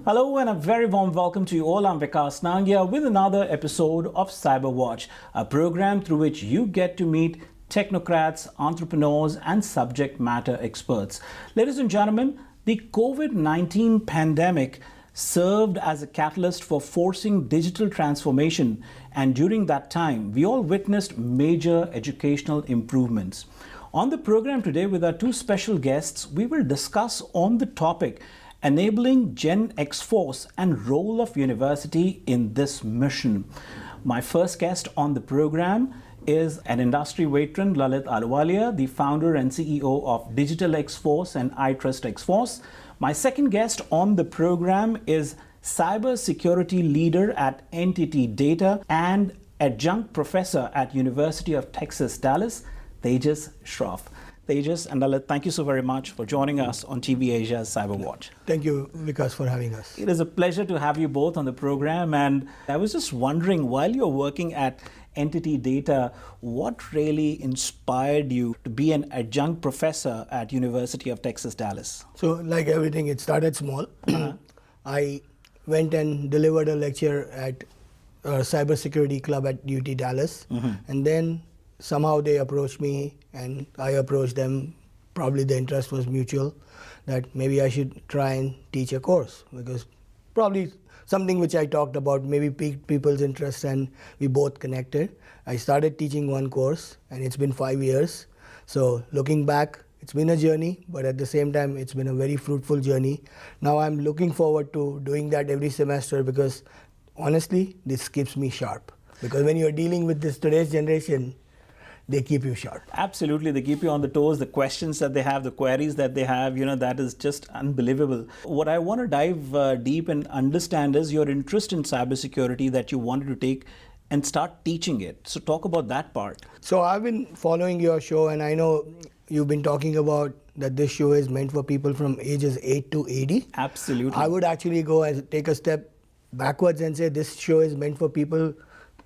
Hello and a very warm welcome to you all. I'm Vikas Nangia with another episode of CyberWatch, a program through which you get to meet technocrats, entrepreneurs, and subject matter experts. Ladies and gentlemen, the COVID-19 pandemic served as a catalyst for forcing digital transformation, and during that time, we all witnessed major educational improvements. On the program today with our two special guests, we will discuss on the topic enabling Gen-XForce and role of university in this mission. My first guest on the program is an industry veteran, Lalit Ahluwalia, the founder and CEO of DigitalXForce and iTrustXForce. My second guest on the program is cybersecurity leader at NTTData and adjunct professor at University of Texas, Dallas, Tejas Shroff. Tejas and Lalit, thank you so very much for joining us on TV Asia's CyberWatch. Thank you, Vikas, for having us. It is a pleasure to have you both on the program. And I was just wondering, while you're working at NTTData, what really inspired you to be an adjunct professor at University of Texas, Dallas? So, like everything, it started small. I went and delivered a lecture at a cybersecurity club at UT Dallas. And then somehow they approached me and I approached them. Probably the interest was mutual, that maybe I should try and teach a course, because probably something which I talked about maybe piqued people's interest and we both connected. I started teaching one course and it's been 5 years. So looking back, it's been a journey, but at the same time, it's been a very fruitful journey. Now I'm looking forward to doing that every semester, because honestly, this keeps me sharp. Because when you're dealing with this today's generation, they keep you sharp. Absolutely, they keep you on the toes. The questions that they have, the queries that they have, that is just unbelievable. What I want to dive deep and understand is your interest in cybersecurity that you wanted to take and start teaching it. So talk about that part. So I've been following your show, and I know you've been talking about that this show is meant for people from ages 8 to 80. Absolutely. I would actually go and take a step backwards and say this show is meant for people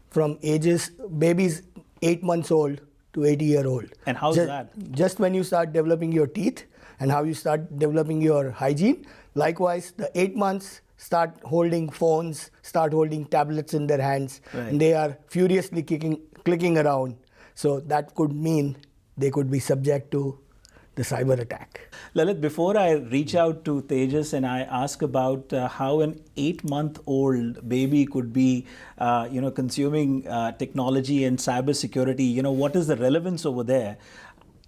from ages, babies 8 months old to 80-year-old. And how's that? Just when you start developing your teeth and how you start developing your hygiene. Likewise, the 8 months start holding phones, start holding tablets in their hands, and they are furiously clicking around. So that could mean they could be subject to the cyber attack. Lalit, before I reach out to Tejas and I ask about how an 8-month-old baby could be, consuming technology and cybersecurity, what is the relevance over there?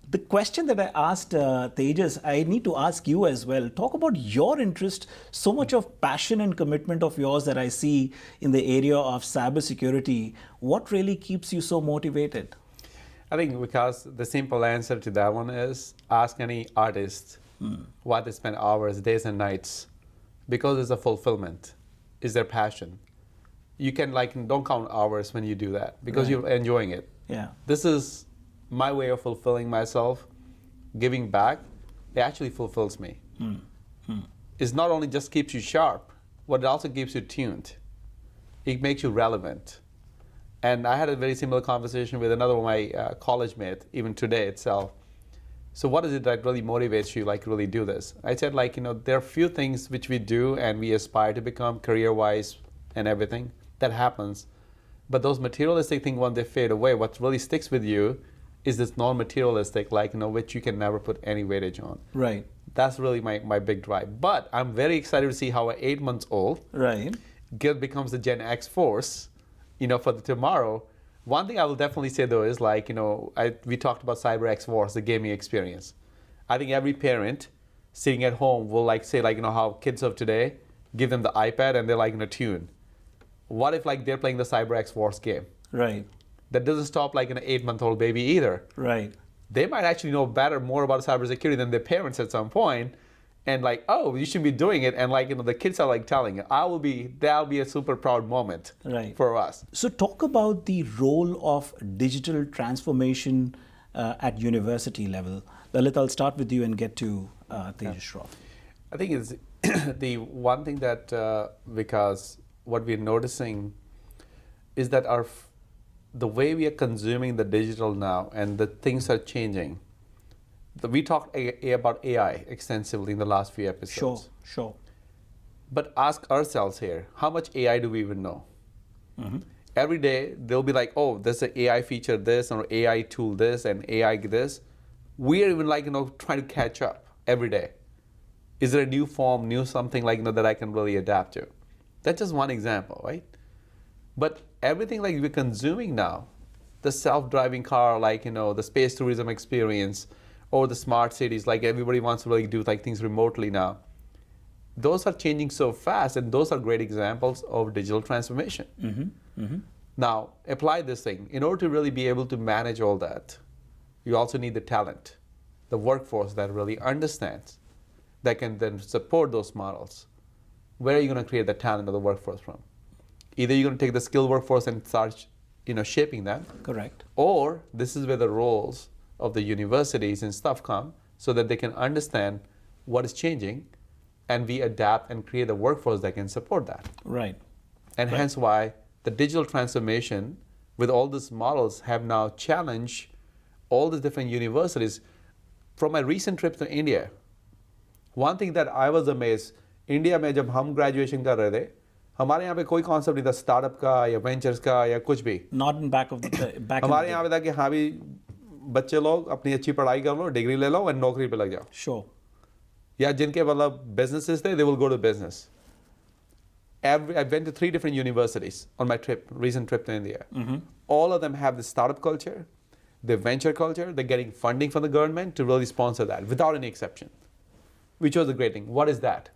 The question that I asked Tejas, I need to ask you as well. Talk about your interest, so much of passion and commitment of yours that I see in the area of cybersecurity. What really keeps you so motivated? I think because the simple answer to that one is ask any artist why they spend hours, days and nights. Because it's a fulfillment, is their passion. You can don't count hours when you do that, because you're enjoying it. Yeah. This is my way of fulfilling myself, giving back. It actually fulfills me. It's not only just keeps you sharp, but it also keeps you tuned. It makes you relevant. And I had a very similar conversation with another one of my college mate, even today itself. So what is it that really motivates you, really do this? I said, there are few things which we do and we aspire to become career-wise and everything. That happens. But those materialistic things, when they fade away, what really sticks with you is this non-materialistic, which you can never put any weightage on. Right. That's really my big drive. But I'm very excited to see how an 8-month-old becomes the Gen-XForce, for the tomorrow. One thing I will definitely say though is we talked about CyberXForce, the gaming experience. I think every parent sitting at home will say how kids of today give them the iPad and they're tune. What if they're playing the CyberXForce game? Right. That doesn't stop an 8-month-old baby either. Right. They might actually know more about cybersecurity than their parents at some point. And oh, you should be doing it. And the kids are telling you, that'll be a super proud moment for us. So talk about the role of digital transformation at university level. Lalit, I'll start with you and get to Tejas Shroff. I think it's the one thing that, because what we're noticing is that the way we are consuming the digital now and the things are changing. We talked about AI extensively in the last few episodes. Sure. But ask ourselves here, how much AI do we even know? Every day, they'll be like, oh, there's an AI feature this, or AI tool this, and AI this. We are even like, trying to catch up every day. Is there a new form, new something like, that I can really adapt to? That's just one example, right? But everything like we're consuming now, the self-driving car, like, the space tourism experience, or the smart cities, like everybody wants to really do like things remotely now. Those are changing so fast, and those are great examples of digital transformation. Now, apply this thing. In order to really be able to manage all that, you also need the talent, the workforce that really understands, that can then support those models. Where are you going to create the talent of the workforce from? Either you're going to take the skilled workforce and start, shaping them. Correct. Or this is where the roles of the universities and stuff come, so that they can understand what is changing, and we adapt and create a workforce that can support that. Right. And hence why the digital transformation with all these models have now challenged all the different universities. From my recent trip to India, one thing that I was amazed, India में जब हम graduation कर रहे थे, हमारे यहाँ पे कोई concept नहीं था startup का या ventures का या कुछ भी. Not in back of the back. हमारे यहाँ पे था कि हाँ भी बच्चे लोग अपनी अच्छी पढ़ाई कर लो, डिग्री ले लो और नौकरी पे लग जाओ. Sure. या जिनके मतलब businesses थे, they will go to business. I went to 3 different universities on my recent trip to India. All of them have the startup culture, the venture culture. They're getting funding from the government to really sponsor that without any exception, which was a great thing. What is that?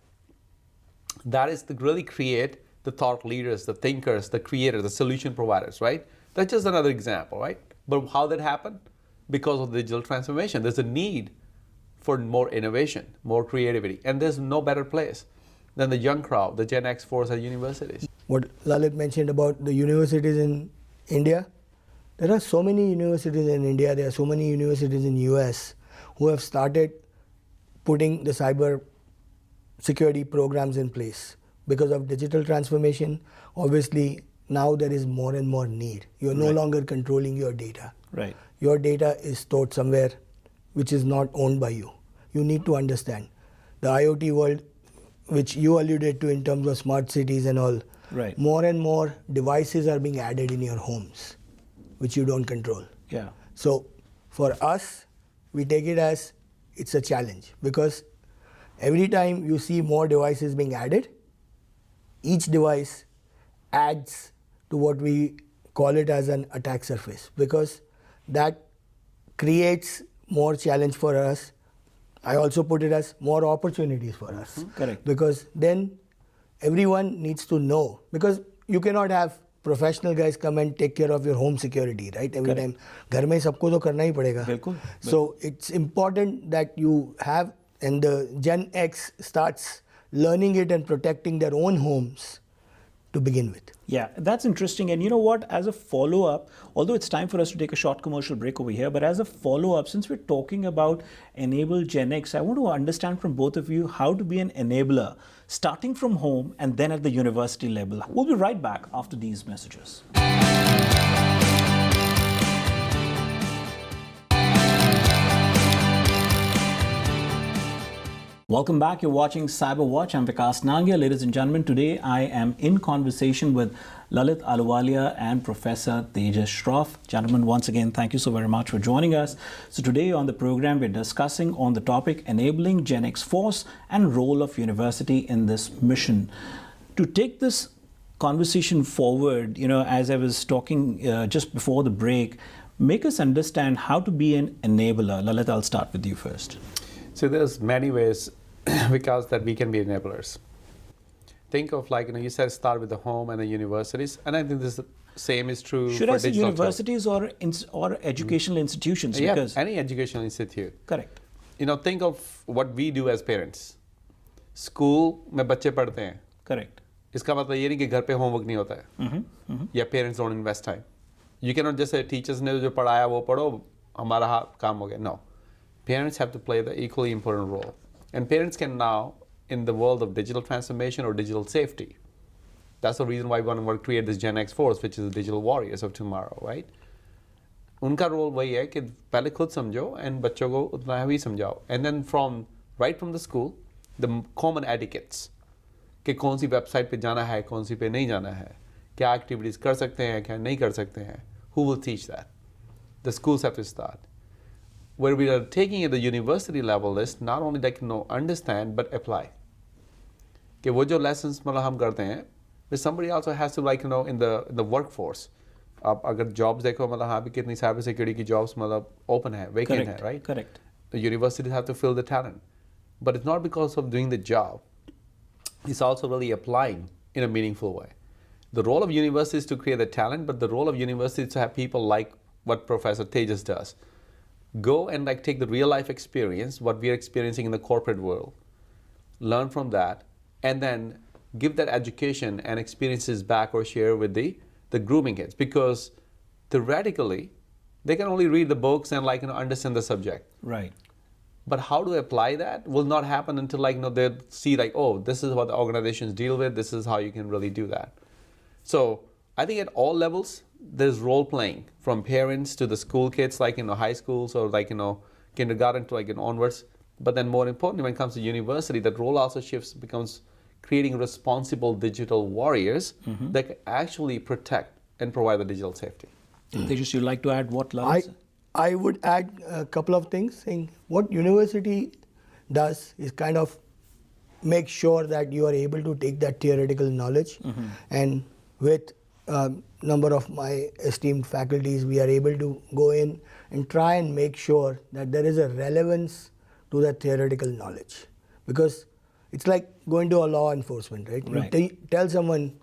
That is to really create the thought leaders, the thinkers, the creators, the solution providers, right? That's just another example, right? But how that happened? Because of the digital transformation. There's a need for more innovation, more creativity, and there's no better place than the young crowd, the Gen-XForce at universities. What Lalit mentioned about the universities in India, there are so many universities in India, there are so many universities in US who have started putting the cyber security programs in place. Because of digital transformation, obviously now there is more and more need. You are no longer controlling your data. Right. Your data is stored somewhere which is not owned by you. You need to understand the IoT world, which you alluded to in terms of smart cities and all. Right. More and more devices are being added in your homes, which you don't control. Yeah. So for us, we take it as it's a challenge, because every time you see more devices being added, each device adds to what we call it as an attack surface, because that creates more challenge for us. I also put it as more opportunities for us. Correct. Because then everyone needs to know, because you cannot have professional guys come and take care of your home security, right? Every time, घर में सबको तो करना ही पड़ेगा. बिल्कुल. So it's important that you have, and the Gen X starts learning it and protecting their own homes to begin with. Yeah, that's interesting. And you know what, as a follow-up, although it's time for us to take a short commercial break over here, but as a follow-up, since we're talking about enable Gen X, I want to understand from both of you how to be an enabler, starting from home and then at the university level. We'll be right back after these messages. Welcome back. You're watching CyberWatch. I'm Vikas Nangia. Ladies and gentlemen, today I am in conversation with Lalit Ahluwalia and Professor Tejas Shroff. Gentlemen, once again, thank you so very much for joining us. So today on the program, we're discussing on the topic enabling Gen-XForce and role of university in this mission. To take this conversation forward, as I was talking just before the break, make us understand how to be an enabler. Lalit, I'll start with you first. So there's many ways, because that we can be enablers. Think of you said start with the home and the universities, and I think this same is true Should for I say digital universities or educational institutions? Yeah, Because any educational institute. correct. Think of what we do as parents. School में बच्चे पढ़ते हैं. Correct. इसका मतलब ये नहीं कि घर पे homework नहीं होता है. या parents don't invest time. You cannot just say teachers ने जो पढ़ाया वो पढ़ो, हमारा काम हो गया. No. Parents have to play the equally important role. And parents can now, in the world of digital transformation or digital safety, that's the reason why we want to create this Gen-XForce, which is the digital warriors of tomorrow, right? उनका role वही है कि पहले खुद समझो and बच्चों को उतना ही समझाओ. And then right from the school, the common etiquettes कि कौन सी वेबसाइट पे जाना है, कौन सी पे नहीं जाना है, क्या एक्टिविटीज़ कर सकते हैं, क्या नहीं कर सकते हैं. Who will teach that? The schools have to start. Where we are taking at the university level is not only like understand but apply. कि वो जो lessons मतलब हम करते हैं, but somebody also has to like in the workforce. आप अगर jobs देखो मतलब हाँ भी कितनी cyber security की jobs मतलब open है, vacant है, right? Correct. The universities have to fill the talent, but it's not because of doing the job. It's also really applying in a meaningful way. The role of universities is to create the talent, but the role of universities is to have people like what Professor Tejas does. Go and like take the real life experience, what we are experiencing in the corporate world, learn from that, and then give that education and experiences back or share with the grooming kids. Because theoretically, they can only read the books and like understand the subject. Right. But how to apply that will not happen until like they see like, oh, this is what the organizations deal with. This is how you can really do that. So I think at all levels there's role playing from parents to the school kids, like high schools or like kindergarten to like onwards. But then more importantly, when it comes to university, that role also shifts, becomes creating responsible digital warriors that can actually protect and provide the digital safety. Tejas, you'd like to add what, Lalit? I would add a couple of things, saying what university does is kind of make sure that you are able to take that theoretical knowledge, and with a number of my esteemed faculties, we are able to go in and try and make sure that there is a relevance to that theoretical knowledge. Because it's like going to a law enforcement, right? Right. You tell someone,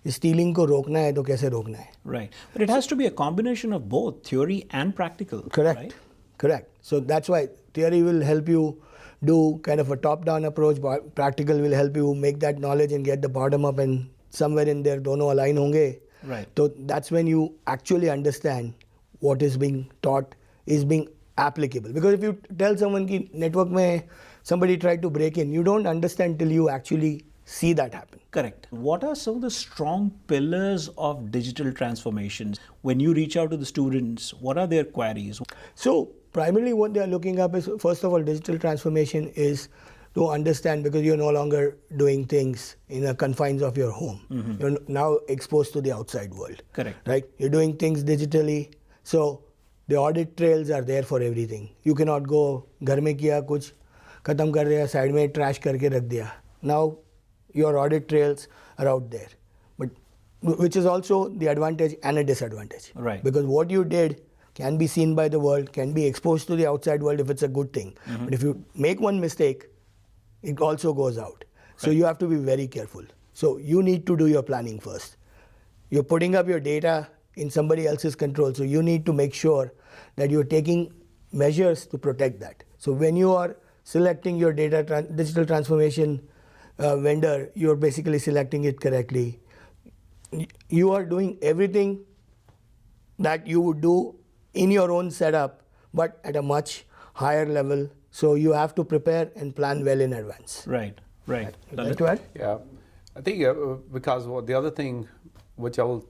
stealing को रोकना है तो कैसे रोकना है? Right. But it has to be a combination of both theory and practical. Correct. Right? Correct. So that's why theory will help you do kind of a top-down approach. Practical will help you make that knowledge and get the bottom up, and somewhere in there दोनों align होंगे. Right. So that's when you actually understand what is being taught is being applicable. Because if you tell someone कि network में somebody tried to break in, you don't understand till you actually see that happen. Correct. What are some of the strong pillars of digital transformations? When you reach out to the students, what are their queries? So primarily what they are looking up is, first of all, digital transformation is to understand, because you're no longer doing things in the confines of your home. You're now exposed to the outside world. Correct. Right? You're doing things digitally. So the audit trails are there for everything. You cannot go, घर में किया कुछ खत्म कर दिया, side में trash करके रख दिया. Now your audit trails are out there, but which is also the advantage and a disadvantage. Right. Because what you did can be seen by the world, can be exposed to the outside world if it's a good thing. But if you make one mistake, it also goes out. So you have to be very careful. So you need to do your planning first. You're putting up your data in somebody else's control, so you need to make sure that you're taking measures to protect that. So when you are selecting your digital transformation vendor, you're basically selecting it correctly. You are doing everything that you would do in your own setup, but at a much higher level. So you have to prepare and plan well in advance. Right, right. Would you like to add? Yeah, I think because the other thing which I will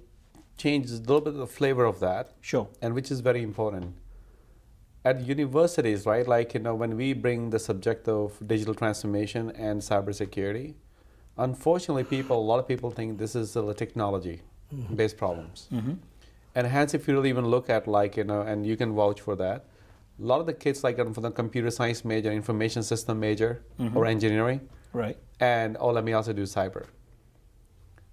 change is a little bit of the flavor of that. Sure. And which is very important. At universities, right, like, when we bring the subject of digital transformation and cybersecurity, unfortunately, a lot of people think this is technology-based problems. And hence, if you really even look at, like, and you can vouch for that, a lot of the kids, like, from the computer science major, information system major, or engineering, Right. and, let me also do cyber.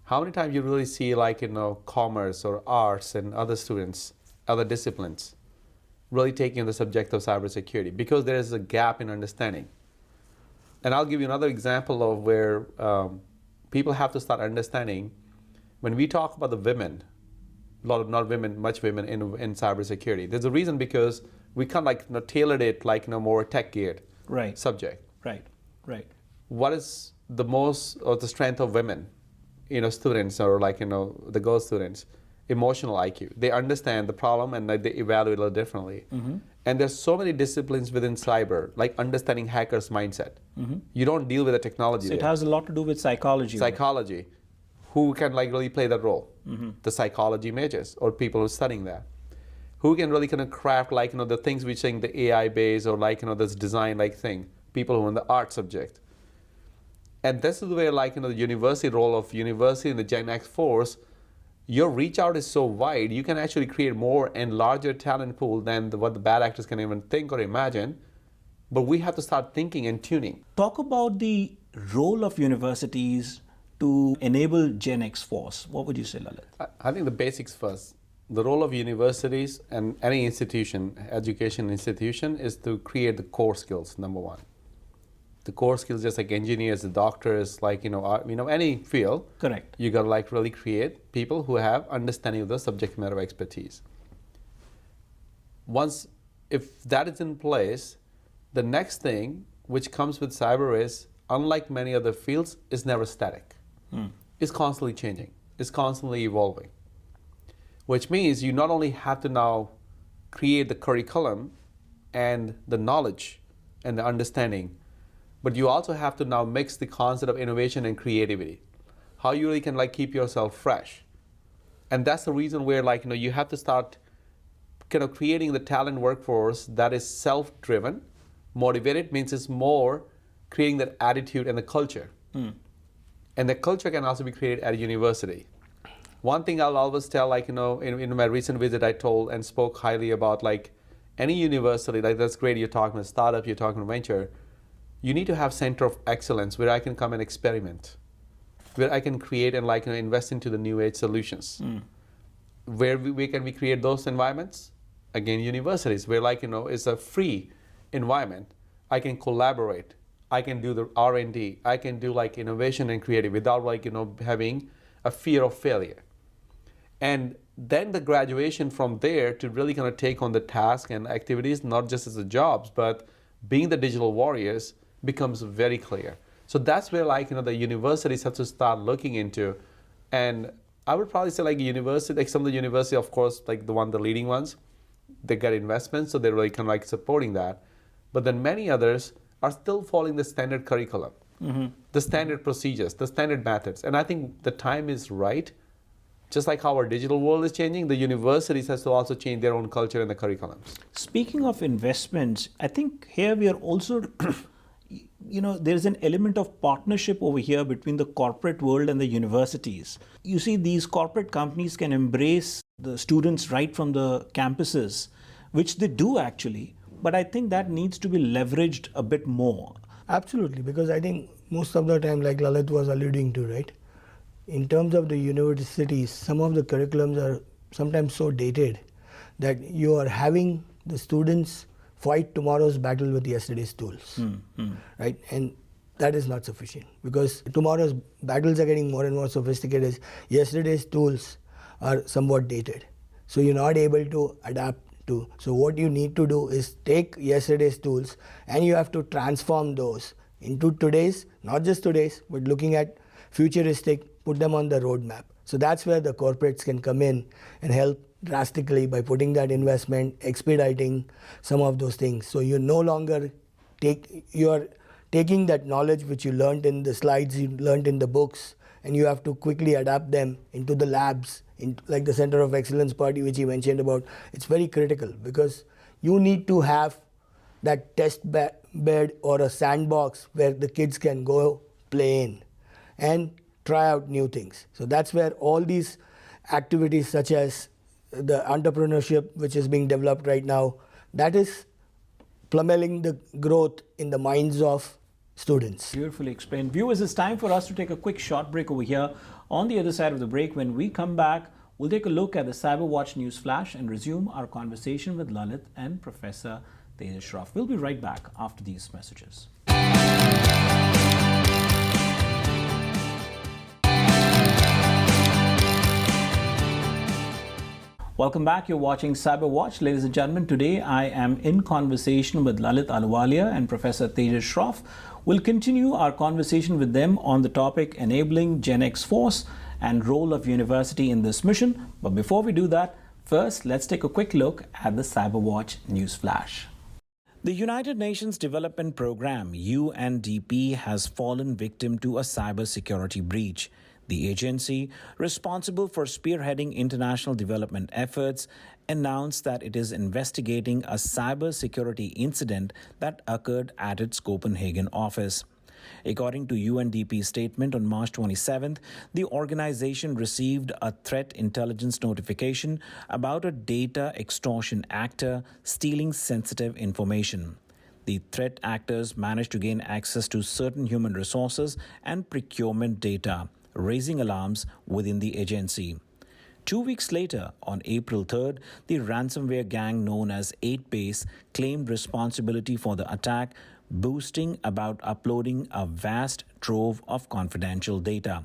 How many times you really see, like, commerce or arts and other students, other disciplines, really taking the subject of cybersecurity, because there is a gap in understanding. And I'll give you another example of where people have to start understanding. When we talk about the women, much women in cybersecurity, there's a reason, because we can't tailor it more tech geared subject. Right, right. What is the most or the strength of women, students, or the girl students? Emotional IQ. They understand the problem and they evaluate a little differently. And there's so many disciplines within cyber, like understanding hackers' mindset. You don't deal with the technology. So it has a lot to do with psychology. Psychology. Who can really play that role? The psychology majors or people who are studying that. Who can really craft the things which saying the AI based or this design thing. People who are in the art subject. And this is where, like, the university role of university in the Gen-XForce, your reach out is so wide, you can actually create more and larger talent pool than what the bad actors can even think or imagine. But we have to start thinking and tuning. Talk about the role of universities to enable Gen-XForce. What would you say, Lalit? I think the basics first. The role of universities and any institution, education institution, is to create the core skills, number one. The core skills, just like engineers, the doctors, like, any field. Correct. You got to like really create people who have understanding of the subject matter expertise. Once, if that is in place, the next thing which comes with cyber is, unlike many other fields, is never static. It's constantly changing. It's constantly evolving. Which means you not only have to now create the curriculum and the knowledge and the understanding, but you also have to now mix the concept of innovation and creativity. How you really can like keep yourself fresh. And that's the reason where you have to start kind of creating the talent workforce that is self-driven. Motivated means it's more creating that attitude and the culture. And the culture can also be created at a university. One thing I'll always tell, in my recent visit, I told and spoke highly about any university, that's great, you're talking about startup, you're talking about venture. You need to have center of excellence where I can come and experiment, where I can create and invest into the new age solutions. Where we can create those environments? Again, universities, where it's a free environment. I can collaborate. I can do the R&D. I can do innovation and creative without having a fear of failure. And then the graduation from there to really kind of take on the task and activities, not just as the jobs, but being the digital warriors becomes very clear. So that's where the universities have to start looking into. And I would probably say university, some of the university, of course, the leading ones, they get investments, so they're really kind of supporting that. But then many others are still following the standard curriculum, the standard procedures, the standard methods. And I think the time is right. Just like how our digital world is changing, the universities has to also change their own culture and the curriculums. Speaking of investments, I think here we are also, there's an element of partnership over here between the corporate world and the universities. You see, these corporate companies can embrace the students right from the campuses, which they do actually. But I think that needs to be leveraged a bit more. Absolutely, because I think most of the time, like Lalit was alluding to, right? In terms of the universities, some of the curriculums are sometimes so dated that you are having the students fight tomorrow's battle with yesterday's tools, right? And that is not sufficient, because tomorrow's battles are getting more and more sophisticated. Yesterday's tools are somewhat dated, so you're not able to adapt to. So what you need to do is take yesterday's tools and you have to transform those into today's, not just today's, but looking at futuristic, put them on the roadmap. So that's where the corporates can come in and help drastically by putting that investment, expediting some of those things. So you no longer you're taking that knowledge which you learned in the slides, you learned in the books, and you have to quickly adapt them into the labs, like the Center of Excellence party which you mentioned about. It's very critical because you need to have that test bed or a sandbox where the kids can go play in and try out new things. So that's where all these activities such as the entrepreneurship which is being developed right now, that is plummeting the growth in the minds of students. Beautifully explained. Viewers, it's time for us to take a quick short break over here. On the other side of the break, when we come back, we'll take a look at the CyberWatch News Flash and resume our conversation with Lalit and Professor Tejas Shroff. We'll be right back after these messages. Welcome back. You're watching CyberWatch. Ladies and gentlemen, today I am in conversation with Lalit Ahluwalia and Professor Tejas Shroff. We'll continue our conversation with them on the topic enabling Gen-XForce and role of university in this mission. But before we do that, first let's take a quick look at the CyberWatch News Flash. The United Nations Development Programme, UNDP, has fallen victim to a cybersecurity breach. The agency, responsible for spearheading international development efforts, announced that it is investigating a cybersecurity incident that occurred at its Copenhagen office. According to UNDP's statement on March 27th, the organization received a threat intelligence notification about a data extortion actor stealing sensitive information. The threat actors managed to gain access to certain human resources and procurement data, raising alarms within the agency. 2 weeks later, on April 3rd, the ransomware gang known as 8base claimed responsibility for the attack, boasting about uploading a vast trove of confidential data.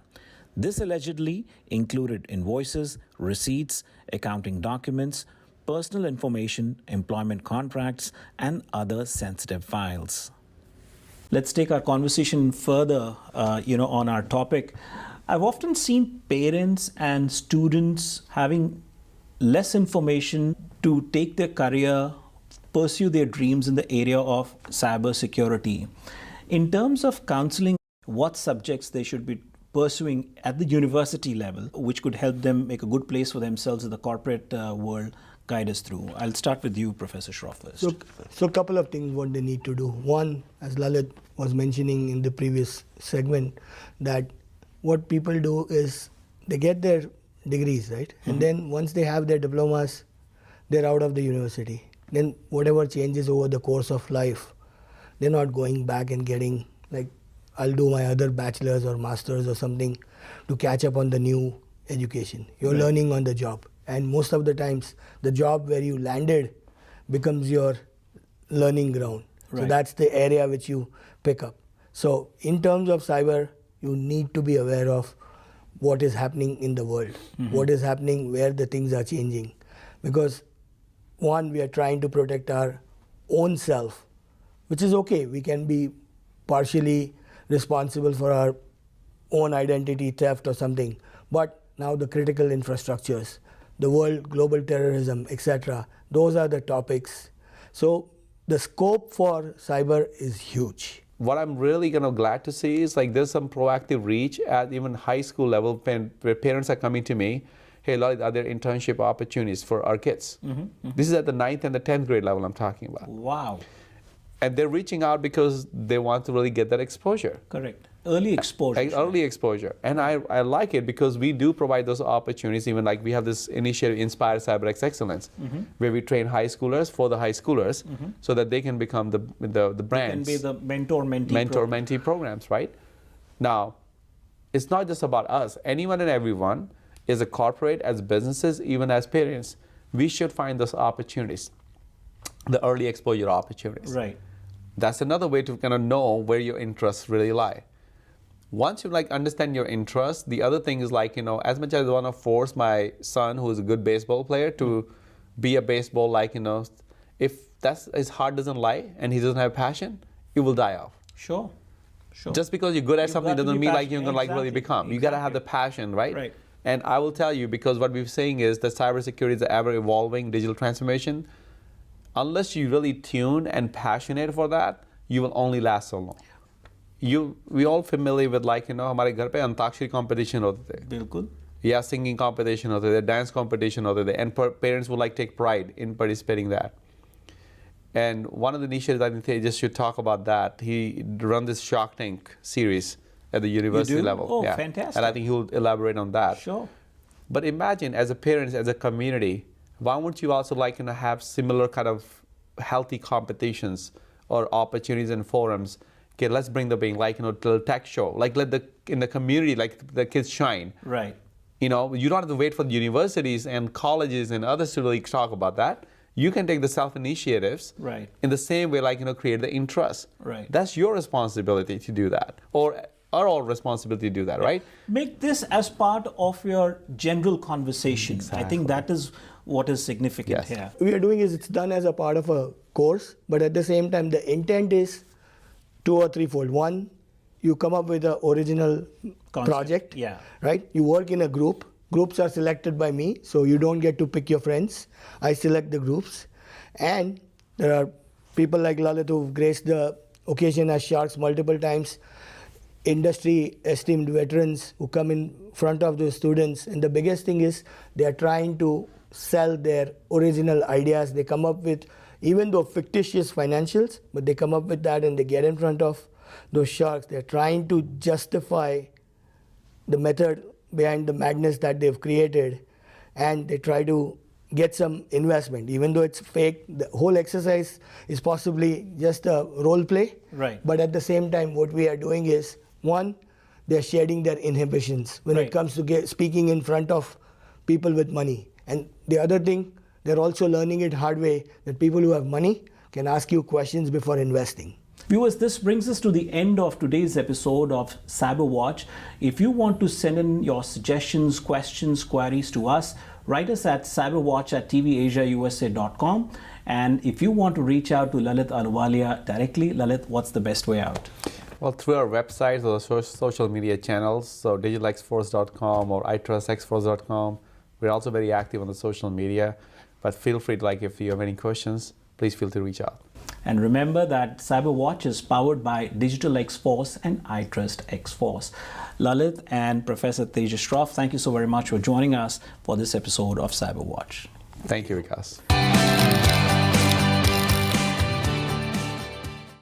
This allegedly included invoices, receipts, accounting documents, personal information, employment contracts, and other sensitive files. Let's take our conversation further, on our topic. I've often seen parents and students having less information to take their career, pursue their dreams in the area of cybersecurity. In terms of counseling, what subjects they should be pursuing at the university level, which could help them make a good place for themselves in the corporate world, guide us through. I'll start with you, Professor Shroff, first. So a couple of things what they need to do. One, as Lalit was mentioning in the previous segment, that what people do is they get their degrees, right? Mm-hmm. And then once they have their diplomas, they're out of the university. Then whatever changes over the course of life, they're not going back and getting, like, I'll do my other bachelor's or master's or something to catch up on the new education. You're right. Learning on the job. And most of the times, the job where you landed becomes your learning ground. Right. So that's the area which you pick up. So in terms of cyber, you need to be aware of what is happening in the world, mm-hmm. what is happening, where the things are changing. Because one, we are trying to protect our own self, which is okay. We can be partially responsible for our own identity theft or something. But now the critical infrastructures, the world, global terrorism, etc., those are the topics. So the scope for cyber is huge. What I'm really glad to see is there's some proactive reach at even high school level where parents are coming to me, hey, Lalit, are there internship opportunities for our kids? Mm-hmm, mm-hmm. This is at the 9th and the 10th grade level I'm talking about. Wow. And they're reaching out because they want to really get that exposure. Correct. Early exposure. Early exposure. And I like it because we do provide those opportunities. Even we have this initiative, Inspire CyberX Excellence, mm-hmm. where we train high schoolers for the high schoolers mm-hmm. so that they can become the brands. They can be the mentor-mentee programs, right? Now, it's not just about us. Anyone and everyone is a corporate, as businesses, even as parents. We should find those opportunities, the early exposure opportunities. Right. That's another way to know where your interests really lie. Once you understand your interests, the other thing is as much as I want to force my son, who is a good baseball player, to be a baseball, if his heart doesn't lie and he doesn't have passion, it will die off. Sure. Just because you're good at something doesn't mean you're going to really become. Exactly. You got to have the passion, right? Right. And I will tell you, because what we're saying is that cybersecurity is an ever-evolving digital transformation. Unless you're really tuned and passionate for that, you will only last so long. We all familiar with हमारे घर पे antakshari competition होते थे. बिल्कुल. Yeah, singing competition होते थे, dance competition होते थे, and parents would take pride in participating in that. And one of the initiatives, I think Tejas should talk about that. He run this Shark Tank series at the university level. Oh, yeah. Fantastic. And I think he'll elaborate on that. Sure. But imagine, as a parent, as a community, why wouldn't you also have similar kind of healthy competitions or opportunities and forums? Okay, let's bring the little tech show. Let in the community, the kids shine. Right. You don't have to wait for the universities and colleges and others to really talk about that. You can take the self-initiatives. Right. In the same way, create the interest. Right. That's your responsibility to do that, or our responsibility to do that, right? Make this as part of your general conversation. Exactly. I think that is what is significant here. What we are doing is it's done as a part of a course, but at the same time, the intent is 2 or 3-fold. One, you come up with an original project, right? You work in a group. Groups are selected by me, so you don't get to pick your friends. I select the groups. And there are people like Lalit who've graced the occasion as sharks multiple times, industry esteemed veterans who come in front of the students. And the biggest thing is they are trying to sell their original ideas. They come up with, even though fictitious financials, but they come up with that and they get in front of those sharks, they're trying to justify the method behind the madness that they've created, and they try to get some investment, even though it's fake. The whole exercise is possibly just a role play. Right. But at the same time, what we are doing is, one, they're shedding their inhibitions when Right. it comes to speaking in front of people with money. And the other thing, they're also learning it hard way that people who have money can ask you questions before investing. Viewers, this brings us to the end of today's episode of CyberWatch. If you want to send in your suggestions, questions, queries to us, write us at cyberwatch@tvasiausa.com. And if you want to reach out to Lalit Ahluwalia directly, Lalit, what's the best way out? Well, through our websites or social media channels, so digitalxforce.com or iTrustXForce.com. We're also very active on the social media, but feel free to, if you have any questions, please feel free to reach out. And remember that CyberWatch is powered by DigitalXForce and iTrustXForce. Lalit and Professor Tejas Shroff, thank you so very much for joining us for this episode of CyberWatch. Thank you, Vikas.